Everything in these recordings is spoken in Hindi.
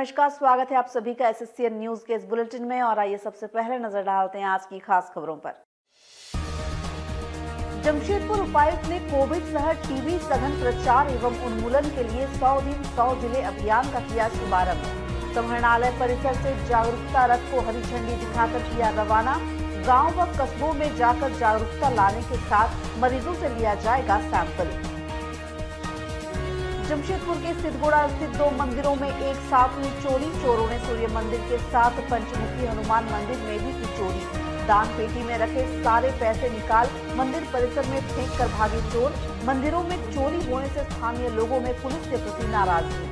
नमस्कार, स्वागत है आप सभी का एसएससीएन न्यूज के इस बुलेटिन में। और आइए सबसे पहले नजर डालते हैं आज की खास खबरों पर। जमशेदपुर उपायुक्त ने कोविड शहर टीबी सघन प्रचार एवं उन्मूलन के लिए 100 दिन 100 जिले अभियान का किया शुभारंभ। समाहरणालय परिसर से जागरूकता रथ को हरी झंडी दिखाकर किया रवाना। गांव व कस्बों में जाकर जागरूकता लाने के साथ मरीजों से लिया जाएगा सैंपल। जमशेदपुर के सिद्धगोड़ा स्थित 2 मंदिरों में एक साथ हुई चोरी। चोरों ने सूर्य मंदिर के साथ पंचमुखी हनुमान मंदिर में भी की चोरी। दान पेटी में रखे सारे पैसे निकाल मंदिर परिसर में फेंक कर भागे चोर। मंदिरों में चोरी होने से स्थानीय लोगों में पुलिस के प्रति नाराजगी।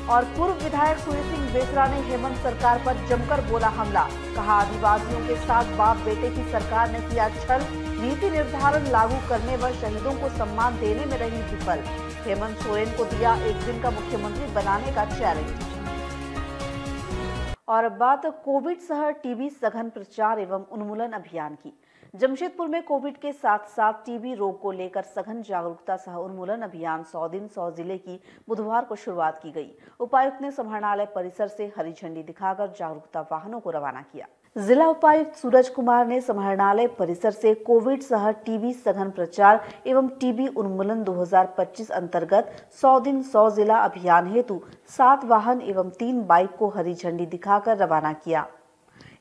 और पूर्व विधायक सूर्य सिंह बेसरा ने हेमंत सरकार पर जमकर बोला हमला। कहा, आदिवासियों के साथ बाप बेटे की सरकार ने किया छल। नीति निर्धारण लागू करने व शहीदों को सम्मान देने में रही विफल। हेमंत सोरेन को दिया एक दिन का मुख्यमंत्री बनाने का चैलेंज। और अब बात कोविड शहर टीबी सघन प्रचार एवं उन्मूलन अभियान की। जमशेदपुर में कोविड के साथ साथ टीबी रोग को लेकर सघन जागरूकता सह उन्मूलन अभियान 100 दिन 100 जिले की बुधवार को शुरुआत की गई। उपायुक्त ने समाहरणालय परिसर से हरी झंडी दिखाकर जागरूकता वाहनों को रवाना किया। जिला उपायुक्त सूरज कुमार ने समाहरणालय परिसर से कोविड शहर टीबी सघन प्रचार एवं टीबी उन्मूलन 2025 अंतर्गत 100 दिन 100 जिला अभियान हेतु 7 वाहन एवं 3 बाइक को हरी झंडी दिखाकर रवाना किया।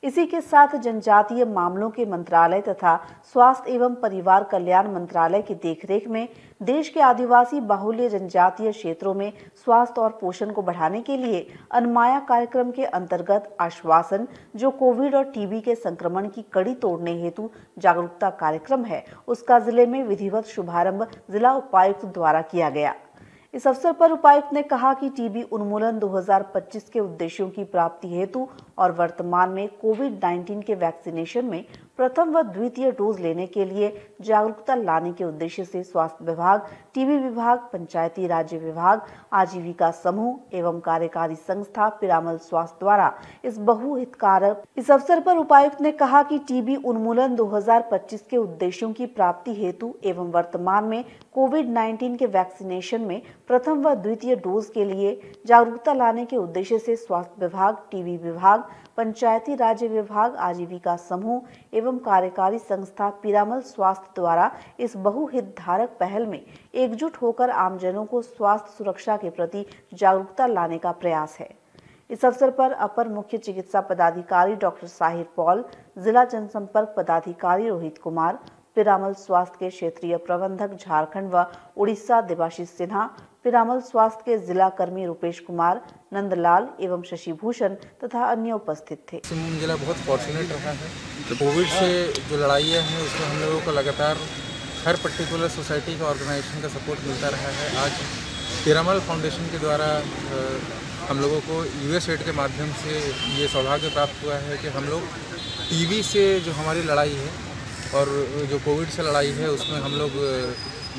इसी के साथ जनजातीय मामलों के मंत्रालय तथा स्वास्थ्य एवं परिवार कल्याण मंत्रालय की देखरेख में देश के आदिवासी बाहुल्य जनजातीय क्षेत्रों में स्वास्थ्य और पोषण को बढ़ाने के लिए अनमाया कार्यक्रम के अंतर्गत आश्वासन, जो कोविड और टीबी के संक्रमण की कड़ी तोड़ने हेतु जागरूकता कार्यक्रम है, उसका जिले में विधिवत शुभारंभ जिला उपायुक्त द्वारा किया गया। इस अवसर पर उपायुक्त ने कहा कि टीबी उन्मूलन 2025 के उद्देश्यों की प्राप्ति हेतु और वर्तमान में कोविड-19 के वैक्सीनेशन में प्रथम व द्वितीय डोज लेने के लिए जागरूकता लाने के उद्देश्य से स्वास्थ्य विभाग, टीबी विभाग, पंचायती राज्य विभाग, आजीविका समूह एवं कार्यकारी संस्था पिरामल स्वास्थ्य द्वारा इस अवसर पर उपायुक्त ने कहा कि टीबी उन्मूलन 2025 के उद्देश्यों की प्राप्ति हेतु एवं वर्तमान में कोविड-19 के वैक्सीनेशन में प्रथम व द्वितीय डोज के लिए जागरूकता लाने के उद्देश्य से स्वास्थ्य विभाग, टीबी विभाग, पंचायती राज्य विभाग, आजीविका समूह एवं कार्यकारी संस्था पिरामल स्वास्थ्य द्वारा इस बहुहितधारक पहल में एकजुट होकर आमजनों को स्वास्थ्य सुरक्षा के प्रति जागरूकता लाने का प्रयास है। इस अवसर पर अपर मुख्य चिकित्सा पदाधिकारी डॉक्टर साहिर पॉल, जिला जनसंपर्क पदाधिकारी रोहित कुमार, पिरामल स्वास्थ्य के क्षेत्रीय प्रबंधक झारखंड व उड़ीसा देवाशीष सिन्हा, पिरामल स्वास्थ्य के जिला कर्मी रुपेश कुमार, नंदलाल एवं शशिभूषण तथा अन्य उपस्थित थे। जिला बहुत फॉर्चुनेट रहा है। कोविड से जो लड़ाइयाँ हैं उसमें हम लोगों को लगातार हर पर्टिकुलर सोसाइटी का ऑर्गेनाइजेशन का सपोर्ट मिलता रहा है। आज पिरामल फाउंडेशन के द्वारा हम लोगों को यूएसएड के माध्यम से ये सौभाग्य प्राप्त हुआ है कि हम लोग टीबी से जो हमारी लड़ाई है और जो कोविड से लड़ाई है उसमें हम लोग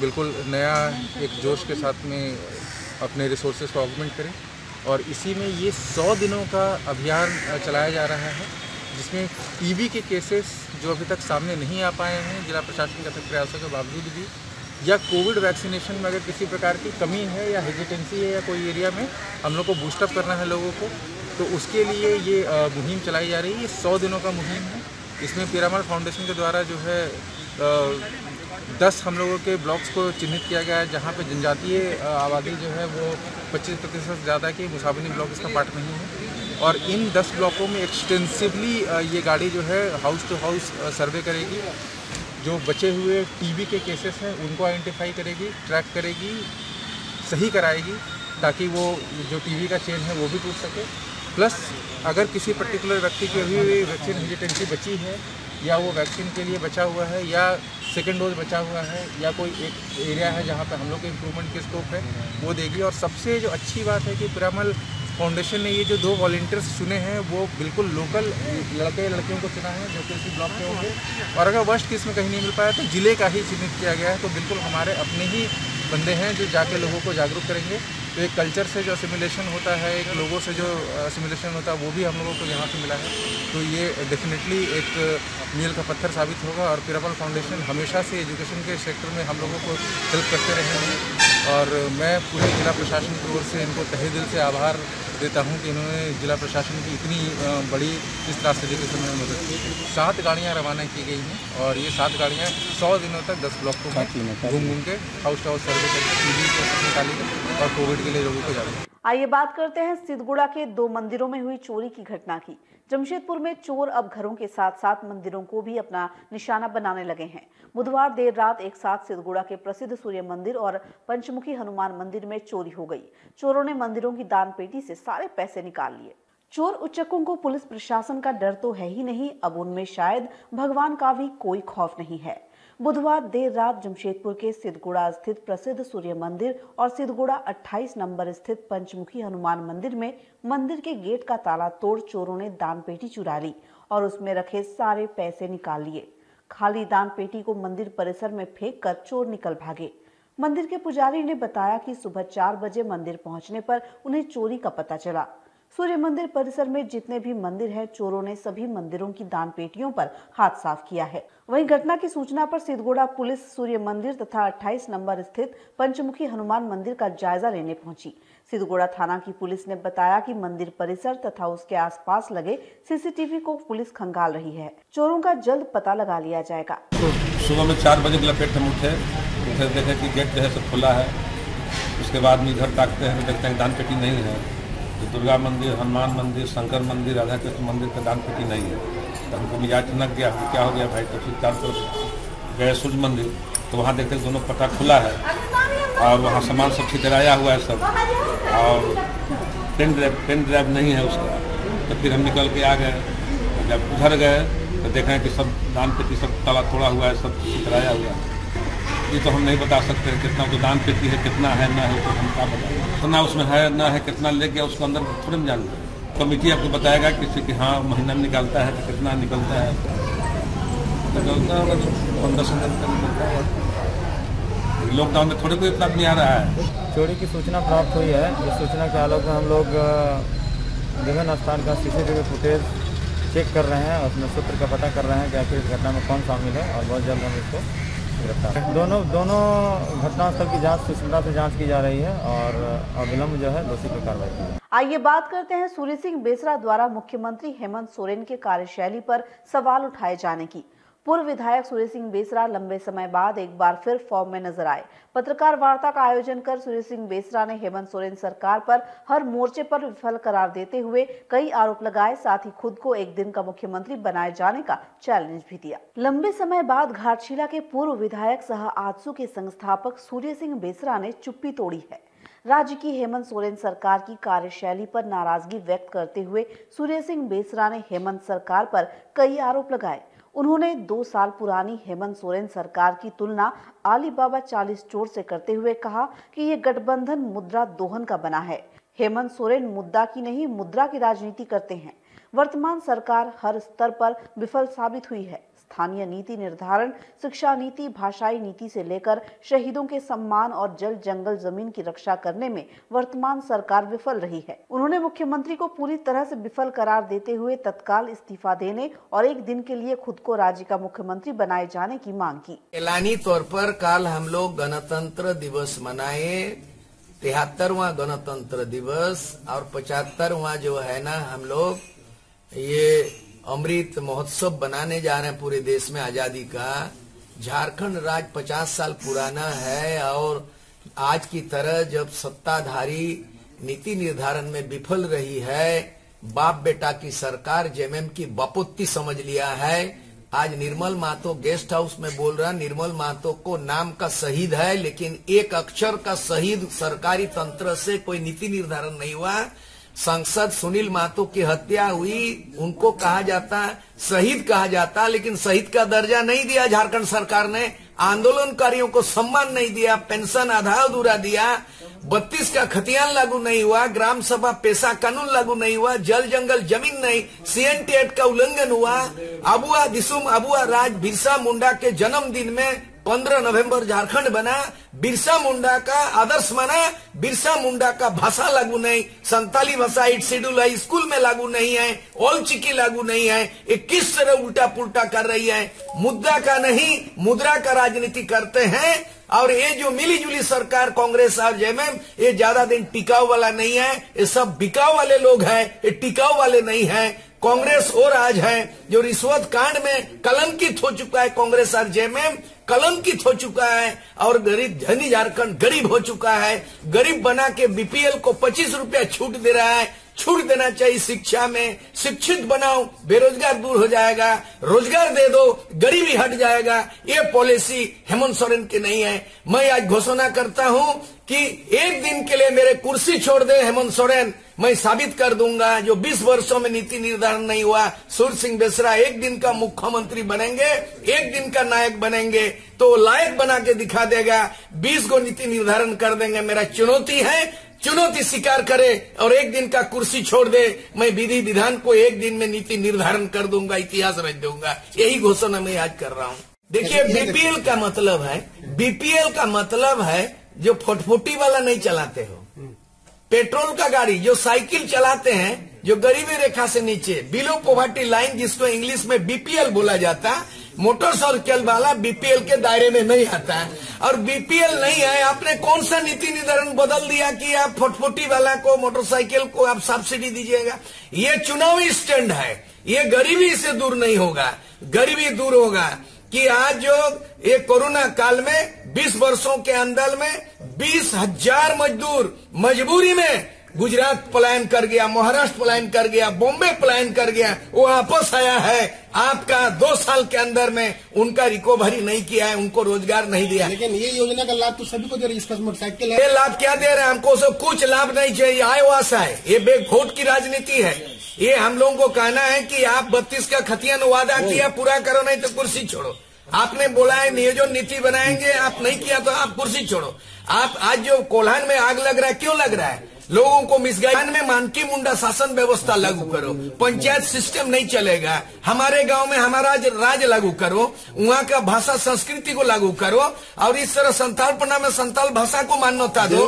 बिल्कुल नया एक जोश के साथ में अपने रिसोर्सेज को ऑगमेंट करें। और इसी में ये 100 दिनों का अभियान चलाया जा रहा है, जिसमें टीबी के केसेस जो अभी तक सामने नहीं आ पाए हैं जिला प्रशासन के प्रयासों के बावजूद भी, या कोविड वैक्सीनेशन में अगर किसी प्रकार की कमी है या हेजिटेंसी है या कोई एरिया में हम लोग को बूस्टअप करना है लोगों को, तो उसके लिए ये मुहिम चलाई जा रही है। ये 100 दिनों का मुहिम है। इसमें पिरामल फाउंडेशन के द्वारा जो है 10 हम लोगों के ब्लॉक्स को चिन्हित किया गया है जहाँ पे जनजातीय आबादी जो है वो 25% से ज़्यादा की मुसाबनी ब्लॉक इसका पार्ट नहीं है। और इन 10 ब्लॉकों में एक्सटेंसिवली ये गाड़ी जो है हाउस टू हाउस सर्वे करेगी। जो बचे हुए टीबी के केसेस हैं उनको आइडेंटिफाई करेगी, ट्रैक करेगी, सही कराएगी, ताकि वो जो टीबी का चेन है वो भी टूट सके। प्लस अगर किसी पर्टिकुलर व्यक्ति की अभी भी वैक्सीन हेजिटेंसी बची है या वो वैक्सीन के लिए बचा हुआ है या सेकेंड डोज बचा हुआ है या कोई एक एरिया है जहाँ पे हम लोग के इम्प्रूवमेंट के स्कोप है, वो देगी। और सबसे जो अच्छी बात है कि पिरामल फाउंडेशन ने ये जो 2 वॉलंटियर्स चुने हैं वो बिल्कुल लोकल लड़के लड़कियों को चुना है जो कि इसी ब्लॉक के होंगे। और अगर वर्स्ट केस में कहीं नहीं मिल पाया तो जिले का ही चिन्हित किया गया है। तो बिल्कुल हमारे अपने ही बंदे हैं जो जाके लोगों को जागरूक करेंगे। तो एक कल्चर से जो असिमिलेशन होता है, एक लोगों से जो असिमिलेशन होता है, वो भी हम लोगों को यहाँ पे मिला है। तो ये डेफिनेटली एक मील का पत्थर साबित होगा। और पिरामल फाउंडेशन हमेशा से एजुकेशन के सेक्टर में हम लोगों को हेल्प करते रहे हैं। और मैं पूरे जिला प्रशासन की ओर से इनको तहे दिल से आभार देता हूं कि इन्होंने जिला प्रशासन की इतनी बड़ी इस त्रासदी के समय में मदद की। 7 गाड़ियां रवाना की गई हैं और ये 7 गाड़ियां 100 दिनों तक 10 ब्लॉकों में घूम के हाउस टू हाउस सर्वे करके टीबी को निकाली और कोविड के लिए लोगों को जागरूक। आइए बात करते हैं सिद्धगुड़ा के 2 मंदिरों में हुई चोरी की घटना की। जमशेदपुर में चोर अब घरों के साथ साथ मंदिरों को भी अपना निशाना बनाने लगे हैं। बुधवार देर रात एक साथ सिद्धगुड़ा के प्रसिद्ध सूर्य मंदिर और पंचमुखी हनुमान मंदिर में चोरी हो गई। चोरों ने मंदिरों की दान पेटी से सारे पैसे निकाल लिए। चोर उच्चकों को पुलिस प्रशासन का डर तो है ही नहीं, अब उनमें शायद भगवान का भी कोई खौफ नहीं है। बुधवार देर रात जमशेदपुर के सिद्धगुड़ा स्थित प्रसिद्ध सूर्य मंदिर और सिद्धगुड़ा 28 नंबर स्थित पंचमुखी हनुमान मंदिर में मंदिर के गेट का ताला तोड़ चोरों ने दान पेटी चुरा ली और उसमें रखे सारे पैसे निकाल लिए। खाली दान पेटी को मंदिर परिसर में फेंककर चोर निकल भागे। मंदिर के पुजारी ने बताया कि सुबह 4 बजे मंदिर पहुंचने पर उन्हें चोरी का पता चला। सूर्य मंदिर परिसर में जितने भी मंदिर हैं, चोरों ने सभी मंदिरों की दान पेटियों पर हाथ साफ किया है। वहीं घटना की सूचना पर सिद्धगुड़ा पुलिस सूर्य मंदिर तथा 28 नंबर स्थित पंचमुखी हनुमान मंदिर का जायजा लेने पहुंची। सिद्धगुड़ा थाना की पुलिस ने बताया कि मंदिर परिसर तथा उसके आसपास लगे सीसीटीवी को पुलिस खंगाल रही है। चोरों का जल्द पता लगा लिया जाएगा। सुबह में 4 बजे के लपेट हम उठे, देखे कि गेट जो है सब खुला है। उसके बाद में इधर ताकते हैं, देखते हैं दान पेटी नहीं है। तो दुर्गा मंदिर, हनुमान मंदिर, शंकर मंदिर, राधा कृष्ण मंदिर का दान पेटी नहीं है। तो हमको मिजाज ठनक गया, क्या हो गया भाई। तो फिर 4 तरफ गए सूर्य मंदिर, तो वहाँ देखते दोनों पट्टा खुला है और वहाँ सामान सब छितराया हुआ है सब, और पेन ड्राइव नहीं है उसका। तो फिर हम निकल के आ गए। जब उधर गए तो देखें कि सब दान पेटी सब ताला तोड़ा हुआ है, सब छितराया हुआ है। ये तो हम नहीं बता सकते कितना तो दान पेटी है, कितना है ना है, तो हम क्या बताएं। कितना उसमें है ना है, कितना ले गया उसको अंदर थोड़े में जान। कमेटी आपको बताएगा किसी कि हाँ महीना में निकालता है तो कितना निकलता है। निकलता होगा 1500 निकलता है। लॉकडाउन में थोड़े कोई इतना आदमी आ रहा है। चोरी की सूचना प्राप्त हुई है। इस सूचना के आलोक में हम लोग विभिन्न स्थान का सीसीटीवी फुटेज चेक कर रहे हैं और उसमें सूत्र का पता कर रहे हैं कि आखिर इस घटना में कौन शामिल है, और बहुत जल्द हम इसको गिरफ्तार। दोनों घटनास्थल की जांच सुष्ठुता से जांच की जा रही है और अविलंब जो है दोषी पर कार्रवाई की। आइए बात करते हैं सूर्य सिंह बेसरा द्वारा मुख्यमंत्री हेमंत सोरेन के कार्यशैली पर सवाल उठाए जाने की। पूर्व विधायक सूर्य सिंह बेसरा लंबे समय बाद एक बार फिर फॉर्म में नजर आए। पत्रकार वार्ता का आयोजन कर सूर्य सिंह बेसरा ने हेमंत सोरेन सरकार पर हर मोर्चे पर विफल करार देते हुए कई आरोप लगाए, साथ ही खुद को एक दिन का मुख्यमंत्री बनाए जाने का चैलेंज भी दिया। लंबे समय बाद घाटशिला के पूर्व विधायक सह आजसू के संस्थापक सूर्य सिंह बेसरा ने चुप्पी तोड़ी है। राज्य की हेमंत सोरेन सरकार की कार्यशैली पर नाराजगी व्यक्त करते हुए सूर्य सिंह बेसरा ने हेमंत सरकार पर कई आरोप लगाए। उन्होंने 2 साल पुरानी हेमंत सोरेन सरकार की तुलना अलीबाबा 40 चोर से करते हुए कहा कि ये गठबंधन मुद्रा दोहन का बना है। हेमंत सोरेन मुद्दा की नहीं, मुद्रा की राजनीति करते हैं। वर्तमान सरकार हर स्तर पर विफल साबित हुई है। स्थानीय नीति निर्धारण, शिक्षा नीति, भाषाई नीति से लेकर शहीदों के सम्मान और जल जंगल जमीन की रक्षा करने में वर्तमान सरकार विफल रही है। उन्होंने मुख्यमंत्री को पूरी तरह से विफल करार देते हुए तत्काल इस्तीफा देने और एक दिन के लिए खुद को राज्य का मुख्यमंत्री बनाए जाने की मांग की। ऐलानी तौर पर कल हम लोग गणतंत्र दिवस मनाए, 73वां गणतंत्र दिवस, और 75वां जो है ना हम लोग ये अमृत महोत्सव बनाने जा रहे हैं पूरे देश में आजादी का। झारखंड राज्य 50 साल पुराना है और आज की तरह जब सत्ताधारी नीति निर्धारण में विफल रही है, बाप बेटा की सरकार जेएमएम की बपुत्ती समझ लिया है। आज निर्मल महतो गेस्ट हाउस में बोल रहा, निर्मल महतो को नाम का शहीद है, लेकिन एक अक्षर का शहीद सरकारी तंत्र से कोई नीति निर्धारण नहीं हुआ। सांसद सुनील महतो की हत्या हुई, उनको कहा जाता शहीद कहा जाता, लेकिन शहीद का दर्जा नहीं दिया झारखंड सरकार ने। आंदोलनकारियों को सम्मान नहीं दिया, पेंशन आधा अधूरा दिया, 32 का खतियान लागू नहीं हुआ, ग्राम सभा पेशा कानून लागू नहीं हुआ, जल जंगल जमीन नहीं, सीएनटी एक्ट का उल्लंघन हुआ। अबुआ दिसुम अबुआ राज बिरसा मुंडा के जन्मदिन में 15 नवंबर झारखंड बना, बिरसा मुंडा का आदर्श माना, बिरसा मुंडा का भाषा लागू नहीं, संताली भाषा 8 शेड्यूल है, स्कूल में लागू नहीं है, ओल चिकी लागू नहीं है। ये किस तरह उल्टा पुल्टा कर रही है। मुद्दा का नहीं मुद्रा का राजनीति करते हैं और ये जो मिली जुली सरकार कांग्रेस और जेएमएम, ये ज्यादा दिन टिकाऊ वाला नहीं है। ये सब बिकाऊ वाले लोग हैं, ये टिकाऊ वाले नहीं हैं। कांग्रेस और आज है जो रिश्वत कांड में कलंकित हो चुका है, कांग्रेस और जेएमएम कलंकित हो चुका है और गरीब धनी झारखंड गरीब हो चुका है। गरीब बना के बीपीएल को 25 रुपया छूट दे रहा है। छूट देना चाहिए शिक्षा में, शिक्षित बनाओ, बेरोजगार दूर हो जाएगा, रोजगार दे दो, गरीबी हट जाएगा। ये पॉलिसी हेमंत सोरेन की नहीं है। मैं आज घोषणा करता हूं कि एक दिन के लिए मेरे कुर्सी छोड़ दे हेमंत सोरेन, मैं साबित कर दूंगा जो 20 वर्षों में नीति निर्धारण नहीं हुआ। सूर्य सिंह बेसरा एक दिन का मुख्यमंत्री बनेंगे, एक दिन का नायक बनेंगे तो लायक बना के दिखा देगा। 20 को नीति निर्धारण कर देंगे। मेरा चुनौती है, चुनौती स्वीकार करे और एक दिन का कुर्सी छोड़ दे। मैं विधि विधान को एक दिन में नीति निर्धारण कर दूंगा, इतिहास रच दूंगा। यही घोषणा मैं आज कर रहा हूँ। देखिए बीपीएल का मतलब है, बीपीएल का मतलब है जो फटफटी वाला नहीं चलाते हो, पेट्रोल का गाड़ी, जो साइकिल चलाते हैं, जो गरीबी रेखा से नीचे, बिलो पॉवर्टी लाइन, जिसको इंग्लिश में बीपीएल बोला जाता है, मोटरसाइकिल वाला बीपीएल के दायरे में नहीं आता है। और बीपीएल नहीं है, आपने कौन सा नीति निर्धारण बदल दिया कि आप फटफटी वाला को, मोटरसाइकिल को आप सब्सिडी दीजिएगा? ये चुनावी स्टैंड है। ये गरीबी से दूर नहीं होगा। गरीबी दूर होगा कि आज जो ये कोरोना काल में 20 वर्षों के अंदर में 20,000 मजदूर मजबूरी में गुजरात पलायन कर गया, महाराष्ट्र पलायन कर गया, बॉम्बे पलायन कर गया, वो वापस आया है। आपका 2 साल के अंदर में उनका रिकवरी नहीं किया है, उनको रोजगार नहीं दिया। लेकिन ये योजना का लाभ तो सभी को दे रही है। इसका मोटरसाइकिल ये लाभ क्या दे रहे हैं? हमको सब कुछ लाभ नहीं चाहिए। आय वास है, ये बेवोट की राजनीति है। ये हम लोगों को कहना है कि आप 32 का खतियान वादा किया, पूरा करो, नहीं तो कुर्सी छोड़ो। आपने बोला है नियोजन नीति बनाएंगे, आप नहीं किया तो आप कुर्सी छोड़ो। आप आज जो कोल्हान में आग लग रहा है, क्यों लग रहा है? लोगों को मिसगाइड में मानकी मुंडा शासन व्यवस्था लागू करो, पंचायत सिस्टम नहीं चलेगा। हमारे गांव में हमारा राज लागू करो, वहाँ का भाषा संस्कृति को लागू करो और इस तरह संथालपना में संथाल भाषा को मान्यता दो।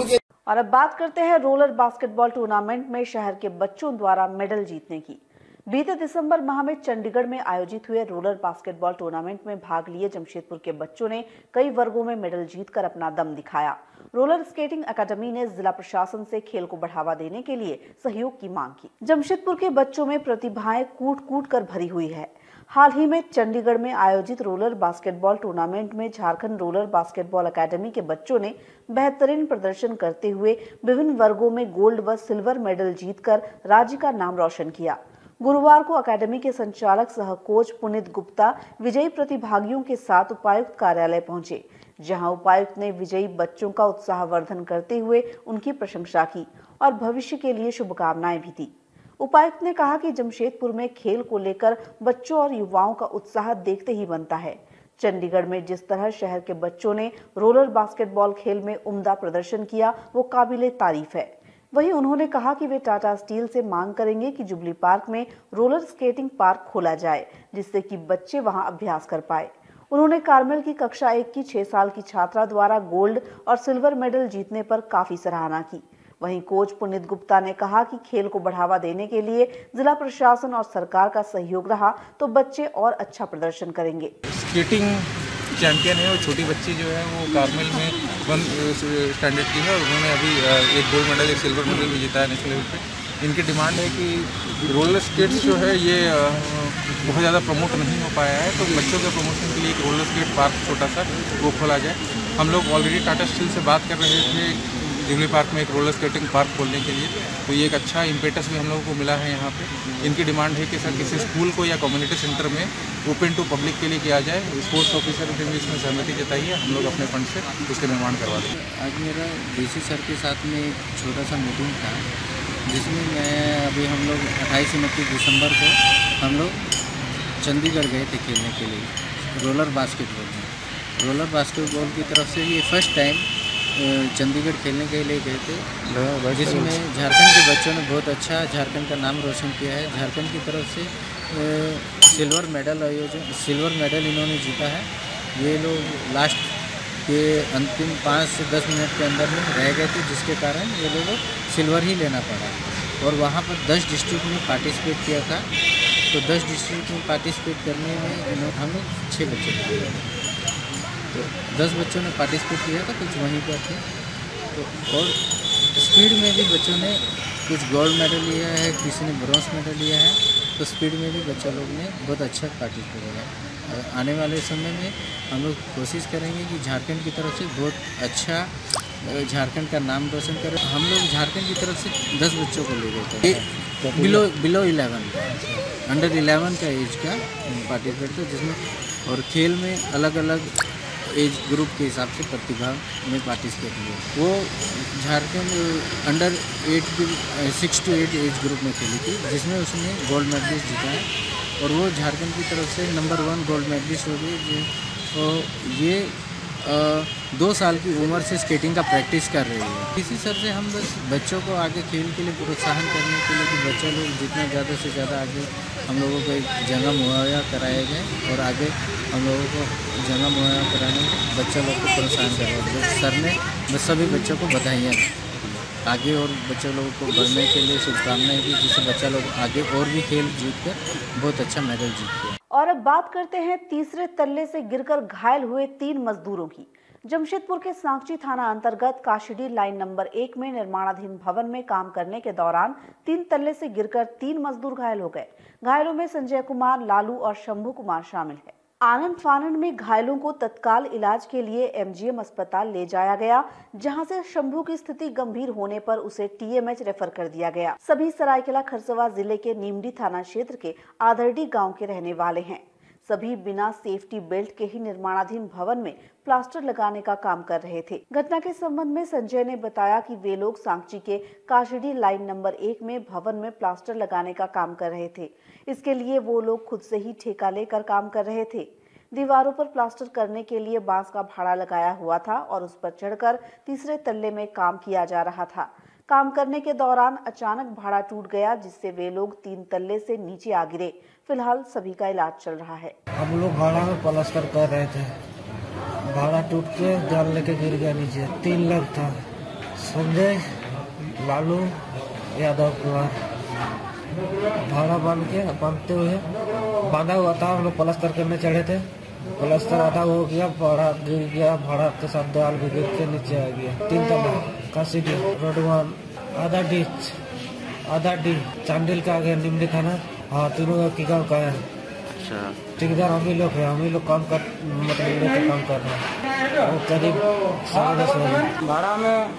और अब बात करते हैं रोलर बास्केटबॉल टूर्नामेंट में शहर के बच्चों द्वारा मेडल जीतने की। बीते दिसंबर माह में चंडीगढ़ में आयोजित हुए रोलर बास्केटबॉल टूर्नामेंट में भाग लिए जमशेदपुर के बच्चों ने कई वर्गों में मेडल जीतकर अपना दम दिखाया। रोलर स्केटिंग अकादमी ने जिला प्रशासन से खेल को बढ़ावा देने के लिए सहयोग की मांग की। जमशेदपुर के बच्चों में प्रतिभाएं कूट कर भरी हुई है। हाल ही में चंडीगढ़ में आयोजित रोलर बास्केटबॉल टूर्नामेंट में झारखंड रोलर बास्केटबॉल अकादमी के बच्चों ने बेहतरीन प्रदर्शन करते हुए विभिन्न वर्गों में गोल्ड व सिल्वर मेडल जीतकर राज्य का नाम रोशन किया। गुरुवार को अकादमी के संचालक सह कोच पुनीत गुप्ता विजयी प्रतिभागियों के साथ उपायुक्त कार्यालय पहुंचे, जहां उपायुक्त ने विजयी बच्चों का उत्साहवर्धन करते हुए उनकी प्रशंसा की और भविष्य के लिए शुभकामनाएं भी दी। उपायुक्त ने कहा कि जमशेदपुर में खेल को लेकर बच्चों और युवाओं का उत्साह देखते ही बनता है। चंडीगढ़ में जिस तरह शहर के बच्चों ने रोलर बास्केटबॉल खेल में उम्दा प्रदर्शन किया, वो काबिले तारीफ है। वहीं उन्होंने कहा कि वे टाटा स्टील से मांग करेंगे कि जुबली पार्क में रोलर स्केटिंग पार्क खोला जाए, जिससे कि बच्चे वहां अभ्यास कर पाए। उन्होंने कार्मेल की कक्षा 1 की 6 साल की छात्रा द्वारा गोल्ड और सिल्वर मेडल जीतने पर काफी सराहना की। वहीं कोच पुनीत गुप्ता ने कहा कि खेल को बढ़ावा देने के लिए जिला प्रशासन और सरकार का सहयोग रहा तो बच्चे और अच्छा प्रदर्शन करेंगे। स्केटिंग चैंपियन है, वो छोटी बच्ची जो है वो कार्मेल में 1 स्टैंडर्ड की है और उन्होंने अभी एक गोल्ड मेडल, एक सिल्वर मेडल भी जीता है नेशनल लेवल पे। इनकी डिमांड है कि रोलर स्केट्स जो है ये बहुत ज़्यादा प्रमोट नहीं हो पाया है, तो बच्चों के प्रमोशन के लिए एक रोलर स्केट पार्क छोटा सा वो खोला जाए। हम लोग ऑलरेडी टाटा स्टील से बात कर रहे थे जुबली पार्क में एक रोलर स्केटिंग पार्क खोलने के लिए, तो ये एक अच्छा इम्पेटस भी हम लोगों को मिला है यहाँ पे। इनकी डिमांड है कि सर किसी स्कूल को या कम्युनिटी सेंटर में ओपन टू पब्लिक के लिए किया जाए। स्पोर्ट्स ऑफिसर ने भी इसमें सहमति जताई है, हम लोग अपने फंड से उसके निर्माण करवा देंगे। आज मेरा डीसी सर के साथ में एक छोटा सा मीटिंग था, जिसमें हम लोग 28-29 दिसंबर को हम लोग चंडीगढ़ गए थे खेलने के लिए रोलर बास्केटबॉल में। रोलर बास्केटबॉल की तरफ से ये फर्स्ट टाइम चंडीगढ़ खेलने के लिए गए थे, जिसमें झारखंड के बच्चों ने बहुत अच्छा झारखंड का नाम रोशन किया है। झारखंड की तरफ से सिल्वर मेडल इन्होंने जीता है। ये लोग लास्ट के अंतिम 5 से 10 मिनट के अंदर में रह गए थे, जिसके कारण ये लोगों को सिल्वर ही लेना पड़ा। और वहाँ पर 10 डिस्ट्रिक्ट में पार्टिसिपेट किया था, तो 10 डिस्ट्रिक्ट में पार्टिसिपेट करने में हमें 6 बच्चे थे। तो 10 बच्चों ने पार्टिसिपेट किया था, कुछ वहीं पर थे। तो और स्पीड में भी बच्चों ने कुछ गोल्ड मेडल लिया है, किसी ने ब्रॉन्ज मेडल लिया है। तो स्पीड में भी बच्चा लोग ने बहुत अच्छा पार्टिसिपेट किया। और आने वाले समय में हम लोग कोशिश करेंगे कि झारखंड की तरफ से बहुत अच्छा झारखंड का नाम रोशन करें। हम लोग झारखंड की तरफ से 10 बच्चों को ले गए थे, बिलो 11 अंडर 11 का एज का पार्टिसिपेट था, जिसमें और खेल में अलग अलग एज ग्रुप के हिसाब से प्रतिभा में पार्टिसिपेट किया। वो Jharkhand under 6 to 8 age group में खेली थी, जिसमें उसने गोल्ड मेडलिस्ट जीता है। और वो झारखंड की तरफ से नंबर 1 गोल्ड मेडलिस्ट हो गई। तो ये 2 साल की उम्र से स्केटिंग का प्रैक्टिस कर रही है। इसी सर से हम बस बच्चों को आगे खेल के लिए प्रोत्साहन करने के लिए कि बच्चे लोग जितना ज़्यादा से ज़्यादा आगे हम लोगों को एक जगह मुहैया कराए गए और आगे हम लोगों को जगह मुहैया कराने बच्चों लोग को प्रोत्साहन करवाए। सर ने बस सभी बच्चों को बधाइयाँ आगे और बच्चों लोगों को बढ़ने के लिए शुभकामनाएं दी, जिससे बच्चा लोग आगे और भी खेल जीत कर बहुत अच्छा मेडल जीतते हैं। और अब बात करते हैं तीसरे तल्ले से गिरकर घायल हुए 3 मजदूरों की। जमशेदपुर के सांची थाना अंतर्गत काशीडीह लाइन नंबर 1 में निर्माणाधीन भवन में काम करने के दौरान 3 तल्ले से गिरकर 3 मजदूर घायल हो गए। घायलों में संजय कुमार, लालू और शंभू कुमार शामिल है। आनंद फानन में घायलों को तत्काल इलाज के लिए MGM अस्पताल ले जाया गया, जहां से शंभू की स्थिति गंभीर होने पर उसे TMH रेफर कर दिया गया। सभी सरायकेला खरसवा जिले के नीमडी थाना क्षेत्र के आदरडी गांव के रहने वाले हैं। सभी बिना सेफ्टी बेल्ट के ही निर्माणाधीन भवन में प्लास्टर लगाने का काम कर रहे थे। घटना के संबंध में संजय ने बताया कि वे लोग सांची के काशीडीह लाइन नंबर 1 में भवन में प्लास्टर लगाने का काम कर रहे थे। इसके लिए वो लोग खुद से ही ठेका लेकर काम कर रहे थे। दीवारों पर प्लास्टर करने के लिए बांस का भाड़ा लगाया हुआ था और उस पर चढ़कर तीसरे तल्ले में काम किया जा रहा था। काम करने के दौरान अचानक भाड़ा टूट गया, जिससे वे लोग 3 तल्ले से नीचे आ गिरे। फिलहाल सभी का इलाज चल रहा है। हम लोग भाड़ा में प्लास्टर कर रहे थे, भाड़ा टूट के जाल लेके गिर गया नीचे। 3 लोग था, संजय, लालू, यादव कुमार। भाड़ा बांधते हुए बांधा हुआ था, हम लोग प्लास्टर करने चढ़े थे। प्लास्टर आधा हो गया, भाड़ा गिर गया, भाड़ा के साथ दीवार भी गिर के नीचे आ गया। 3 तल्ला काशीडीह रोड 1 आधा डी चांडिल का आगे निम्न थाना। हाँ, तीनों की गाँव का है। ठेकेदार हम ही लोग है, हम ही लोग काम कर मतलब काम कर रहे हैं। और करीब 10:30 बजे भाड़ा में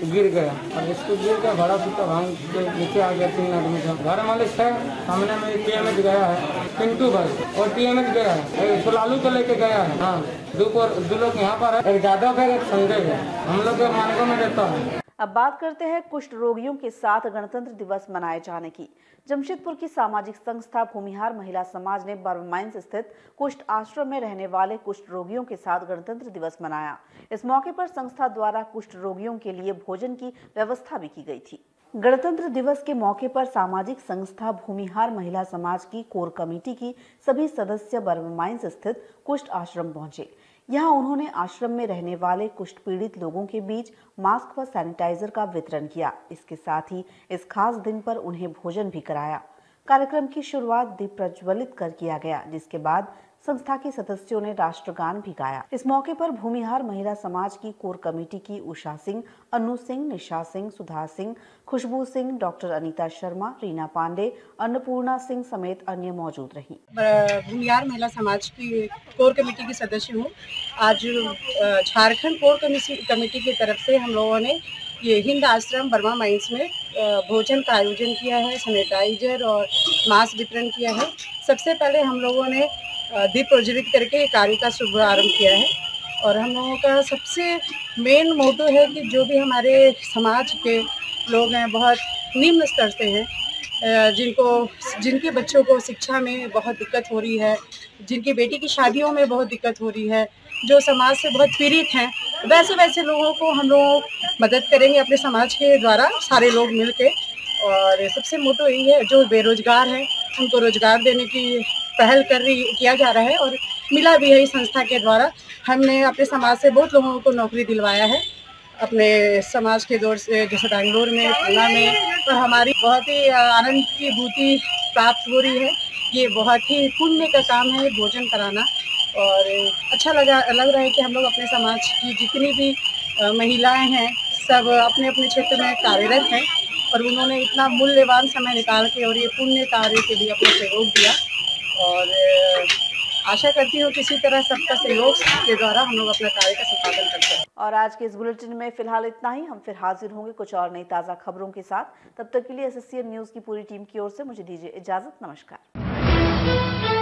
गिर गया और इसको गिर कर भाड़ा फूटा भांग के नीचे आ गया। 3 आदमी था, घर मालिक है, सामने में TMH गया है, पिंटू भाई और TMH गया है, इसको लालू को लेके गया है। हाँ, 2 लोग यहाँ पर है, एक यादव है, एक संजय है, हम लोग के मानकों में रहता है। अब बात करते हैं कुष्ठ रोगियों के साथ गणतंत्र दिवस मनाए जाने की। जमशेदपुर की सामाजिक संस्था भूमिहार महिला समाज ने बर्मा माइंस स्थित कुष्ठ आश्रम में रहने वाले कुष्ठ रोगियों के साथ गणतंत्र दिवस मनाया। इस मौके पर संस्था द्वारा कुष्ठ रोगियों के लिए भोजन की व्यवस्था भी की गई थी। गणतंत्र दिवस के मौके पर सामाजिक संस्था भूमिहार महिला समाज की कोर कमेटी की सभी सदस्य बर्मा माइंस स्थित कुष्ठ आश्रम पहुंचे। यहाँ उन्होंने आश्रम में रहने वाले कुष्ठ पीड़ित लोगों के बीच मास्क व सैनिटाइजर का वितरण किया। इसके साथ ही इस खास दिन पर उन्हें भोजन भी कराया। कार्यक्रम की शुरुआत दीप प्रज्वलित कर किया गया, जिसके बाद संस्था के सदस्यों ने राष्ट्रगान भी गाया। इस मौके पर भूमिहार महिला समाज की कोर कमेटी की उषा सिंह, अनु सिंह, निशा सिंह, सुधा सिंह, खुशबू सिंह, डॉक्टर अनीता शर्मा, रीना पांडे, अन्नपूर्णा सिंह समेत अन्य मौजूद रही। भूमिहार महिला समाज की कोर कमेटी की सदस्य हूँ। आज झारखंड कोर कमेटी की तरफ से हम लोगों ने ये हिंद आश्रम बर्मा माइंस में भोजन का आयोजन किया है, सैनिटाइजर और मास्क वितरण किया है। सबसे पहले हम लोगों ने दीप प्रज्वलित करके कार्य का शुभारंभ किया है और हम लोगों का सबसे मेन मोटो है कि जो भी हमारे समाज के लोग हैं, बहुत निम्न स्तर से हैं, जिनके बच्चों को शिक्षा में बहुत दिक्कत हो रही है, जिनकी बेटी की शादियों में बहुत दिक्कत हो रही है, जो समाज से बहुत पीड़ित हैं, वैसे लोगों को हम लोग मदद करेंगे अपने समाज के द्वारा, सारे लोग मिलके। और सबसे मोटो यही है, जो बेरोजगार हैं उनको रोजगार देने की पहल किया जा रहा है और मिला भी है। इस संस्था के द्वारा हमने अपने समाज से बहुत लोगों को नौकरी दिलवाया है अपने समाज के दौर से, जैसे बेंगलोर में, पूना में, और हमारी बहुत ही आनंद की अनुभूति प्राप्त हो रही है। ये बहुत ही पुण्य का काम है भोजन कराना, और अच्छा लग रहा है कि हम लोग अपने समाज की जितनी भी महिलाएं हैं सब अपने अपने क्षेत्र में कार्यरत हैं और उन्होंने इतना मूल्यवान समय निकाल के और ये पुण्य कार्य के लिए अपना सहयोग दिया और आशा करती हूँ किसी तरह सबका सहयोग के द्वारा हम लोग अपना कार्य का संपादन करते हैं। और आज के इस बुलेटिन में फिलहाल इतना ही। हम फिर हाजिर होंगे कुछ और नई ताज़ा खबरों के साथ। तब तक के लिए SSCN न्यूज़ की पूरी टीम की ओर से मुझे दीजिए इजाजत। नमस्कार।